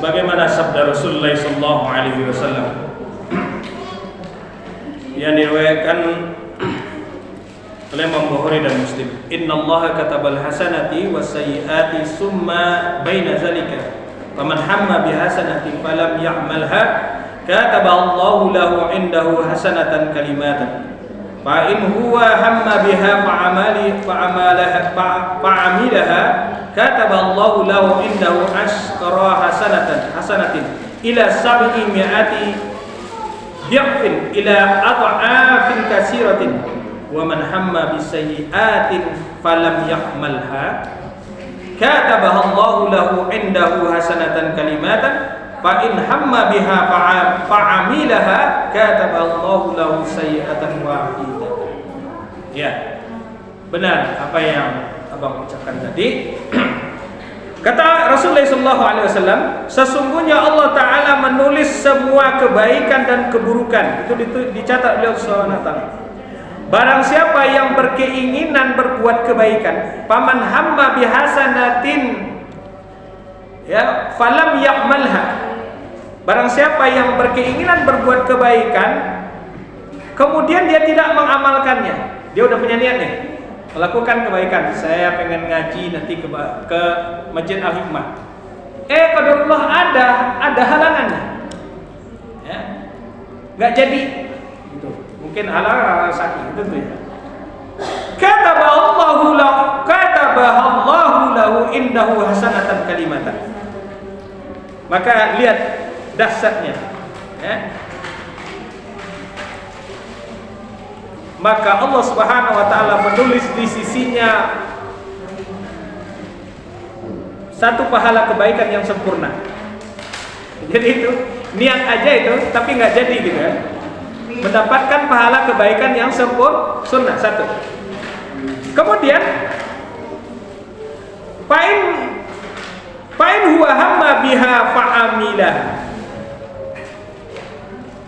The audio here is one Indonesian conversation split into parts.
sebagaimana sabda Rasulullah sallallahu alaihi wasallam yang diriwayatkan oleh Imam Bukhari dan Muslim, innallaha katabal hasanati was sayyiati summa baina zalika faman hamma bihasanati falam ya'malha kataba Allahu lahu indahu hasanatan kalimatan fa in huwa hamma biha fa'amilaha kataba Allahu lahu indahu ashqara hasanatin ila sab'i mi'ati dhi'fin ila ad'afin katsiratin wa man hamma bisayyi'atin falam ya'malha katabaha Allahu lahu indahu hasanatan kalimatan fa in hamma biha fa'amilaha katabaha Allahu lahu sayyi'atan wahidah. Ya, benar apa yang abang ucapkan tadi. Kata Rasulullah SAW, sesungguhnya Allah Ta'ala menulis semua kebaikan dan keburukan. Itu dicatat oleh Allah SWT. Barang siapa yang berkeinginan berbuat kebaikan, paman hamma bihasanatin, ya, falam ya'malha. Barang siapa yang berkeinginan berbuat kebaikan, kemudian dia tidak mengamalkannya. Dia udah punya niat nih, melakukan kebaikan. Saya pengen ngaji nanti ke Masjid Al-Hikmah. Qadarullah ada halangannya. Ya. Enggak jadi. Gitu. Mungkin halangan sakit itu tuh ya. Kataballahu lahu indahu hasanatan kalimatan. Maka lihat dahsyatnya. Ya. Maka Allah Subhanahu wa taala menulis di sisinya satu pahala kebaikan yang sempurna. Jadi itu niat aja itu, tapi nggak jadi gitu kan. Mendapatkan pahala kebaikan yang sempurna satu. Kemudian fa'in huwa hamma biha fa'amilah.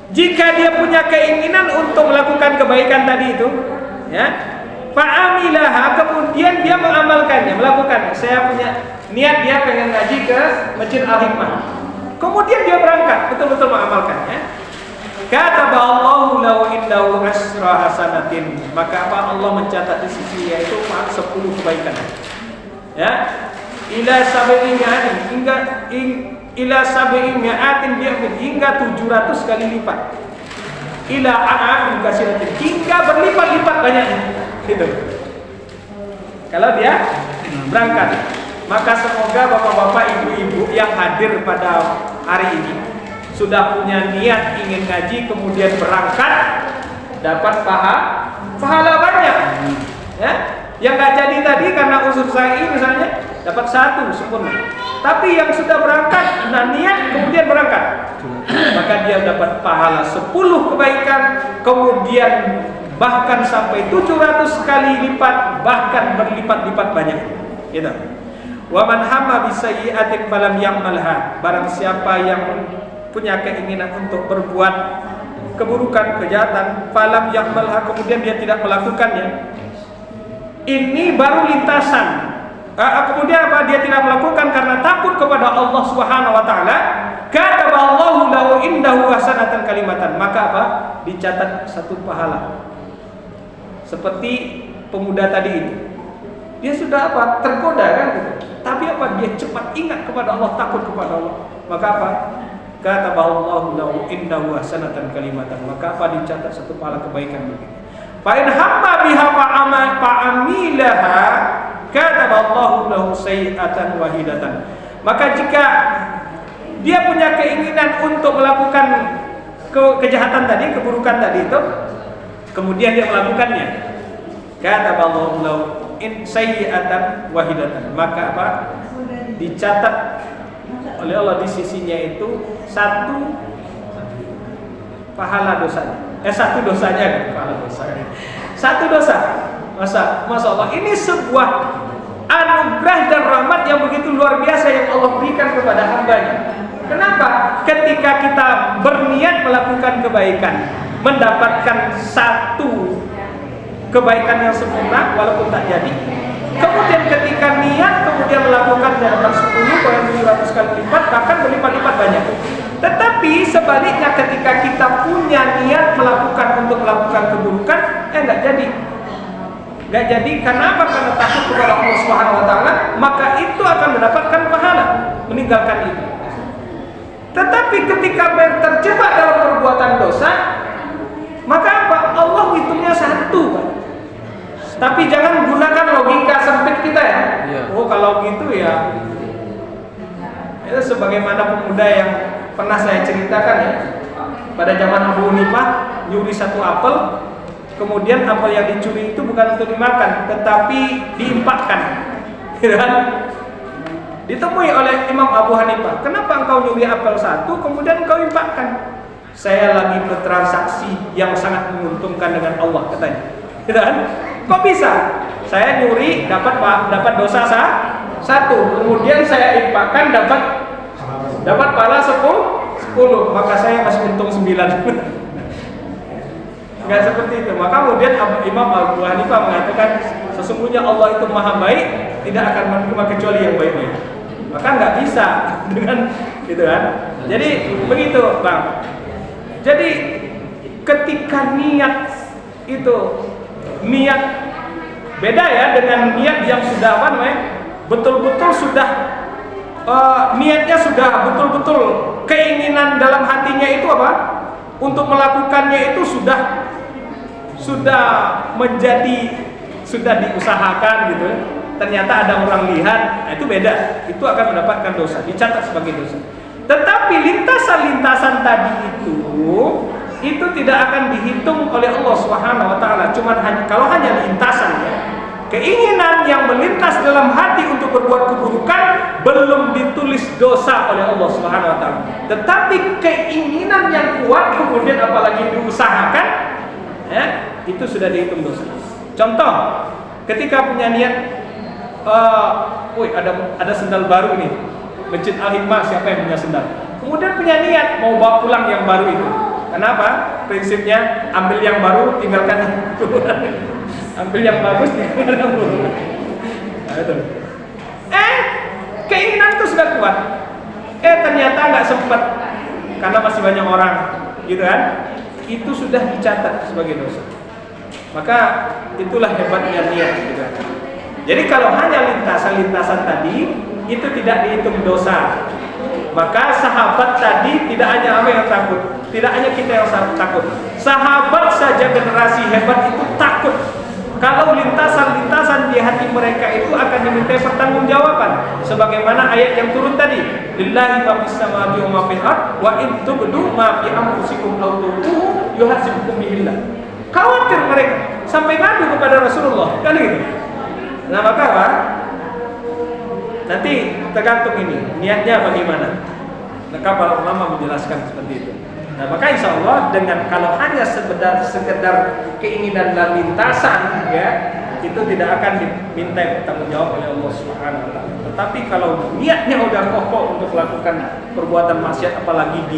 Jika dia punya keinginan untuk melakukan kebaikan tadi itu, ya, fa'amilaha, kemudian dia mengamalkannya, melakukannya. Saya punya niat dia pengen ngaji ke Masjid Al-Hikmah. Kemudian dia berangkat, betul-betul mengamalkannya. Kataba Allahu lahu indahu asra hasanatin. Maka apa? Allah mencatat di sisi yaitu 10 kebaikan. Ya. Ila sab'imi'atin ila sab'imi'atin hingga 700 kali lipat. Ila a'afin kasiratin, hingga berlipat-lipat banyaknya. Gitu. Kalau dia berangkat. Maka semoga bapak-bapak, ibu-ibu yang hadir pada hari ini sudah punya niat ingin ngaji kemudian berangkat dapat pahala banyak. Ya, yang nggak jadi tadi karena unsur sa'i misalnya dapat 1 sempurna. Tapi yang sudah berangkat, nah niat kemudian berangkat, maka dia dapat pahala 10 kebaikan, kemudian bahkan sampai 700 kali lipat, bahkan berlipat-lipat banyak. Gitu. Wa man hamma bisayyi'atin falam ya'malha. Barang siapa yang punya keinginan untuk berbuat keburukan, kejahatan, falam ya'malha, kemudian dia tidak melakukannya. Ini baru lintasan. Kemudian apa? Dia tidak melakukan karena takut kepada Allah Subhanahu wa taala. Kataballahu lahu indahu hasanatan kalimatan. Maka apa? Dicatat 1 pahala. Seperti pemuda tadi itu. Dia sudah apa? Tergoda kan gitu. Tapi apa? Dia cepat ingat kepada Allah, takut kepada Allah. Maka apa? Kataballahu lahu indahu hasanatan kalimatan. Maka apa? Dicatat 1 pahala kebaikan begini. Fa in hamma biha fa'amilaha kataballahu lahu sayyi'atan wahidatan. Maka jika dia punya keinginan untuk melakukan kejahatan tadi, keburukan tadi itu, kemudian dia melakukannya, kataballahu lahu sayyi'atan wahidatan. Maka apa? Dicatat oleh Allah di sisinya itu 1 pahala dosanya. 1 dosanya, pahala dosanya. 1 dosa. Masya Allah, ini sebuah anugerah dan rahmat yang begitu luar biasa yang Allah berikan kepada hambanya. Kenapa? Ketika kita berniat melakukan kebaikan, mendapatkan 1 kebaikan yang sempurna walaupun tak jadi. Kemudian ketika niat dia melakukannya dapat 10, poin 700 kali lipat, bahkan berlipat-lipat banyak. Tetapi sebaliknya ketika kita punya niat untuk melakukan keburukan, nggak jadi. Nggak jadi, karena apa? Karena takut kepada Allah Subhanahu wa taala, maka itu akan mendapatkan pahala meninggalkan itu. Tetapi ketika terjebak dalam perbuatan dosa, maka apa? Allah hitungnya satu, Pak. Tapi jangan gunakan logika sempit kita ya. Oh, kalau gitu ya. Itu sebagaimana pemuda yang pernah saya ceritakan ya. Pada zaman Abu Hanifah, nyuri satu apel, kemudian apel yang dicuri itu bukan untuk dimakan, tetapi diinfakkan. Dan ditemui oleh Imam Abu Hanifah, kenapa engkau nyuri apel satu, kemudian engkau infakkan? Saya lagi bertransaksi yang sangat menguntungkan dengan Allah, katanya. Dan kok bisa? Saya nyuri dapat dosa satu, kemudian saya infakkan dapat pahala 10, maka saya masih untung 9. Nggak seperti itu. Maka kemudian Imam Abu Hanifah mengatakan, sesungguhnya Allah itu maha baik, tidak akan menerima kecuali yang baik-baik. Maka nggak bisa dengan gitu kan. Jadi begitu, Bang. Jadi ketika niat itu niat beda ya dengan niat yang sudah apa namanya, betul-betul sudah niatnya sudah betul-betul keinginan dalam hatinya itu apa? Untuk melakukannya itu sudah diusahakan gitu. Ternyata ada orang lihat, nah itu beda. Itu akan mendapatkan dosa, dicatat sebagai dosa. Tetapi lintasan-lintasan tadi itu tidak akan dihitung oleh Allah Subhanahu wa taala. Cuman kalau hanya lintasan ya. Keinginan yang melintas dalam hati untuk berbuat keburukan belum ditulis dosa oleh Allah Subhanahu wa taala. Tetapi keinginan yang kuat kemudian apalagi diusahakan, ya, itu sudah dihitung dosa. Contoh, ketika punya niat, ada sendal baru nih, Masjid Al-Hikmah, siapa yang punya sendal? Kemudian punya niat mau bawa pulang yang baru itu. Kenapa? Prinsipnya ambil yang baru, tinggalkan yang ambil yang bagus, tinggalkan yang buruk. Keinginan itu sudah kuat. Ternyata nggak sempat karena masih banyak orang, gitu kan? Itu sudah dicatat sebagai dosa. Maka itulah hebatnya niat, gitu kan? Jadi kalau hanya lintasan-lintasan tadi itu tidak dihitung dosa. Maka sahabat tadi tidak hanya apa yang takut, tidak hanya kita yang takut. Sahabat saja generasi hebat itu takut kalau lintasan-lintasan di hati mereka itu akan diminta pertanggungjawaban. Sebagaimana ayat yang turun tadi, lillahi ma fis samawati wa ma fil ardh wa in tubdu ma fi anfusikum aw tukhfuhu yuhasibukum billah. Khawatir mereka sampai ngadu kepada Rasulullah, kan gitu. Nah maka apa? Nanti tergantung ini niatnya bagaimana. Maka para ulama menjelaskan seperti itu. Nah maka insya Allah dengan kalau hanya sekedar keinginan dan lintasan ya, itu tidak akan diminta bertanggung jawab oleh Allah Subhanahu wa taala. Tetapi kalau niatnya udah kokoh untuk melakukan perbuatan maksiat, apalagi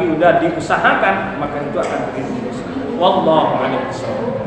udah diusahakan, maka itu akan terjadi dosa. Wallahu a'lam bishawab.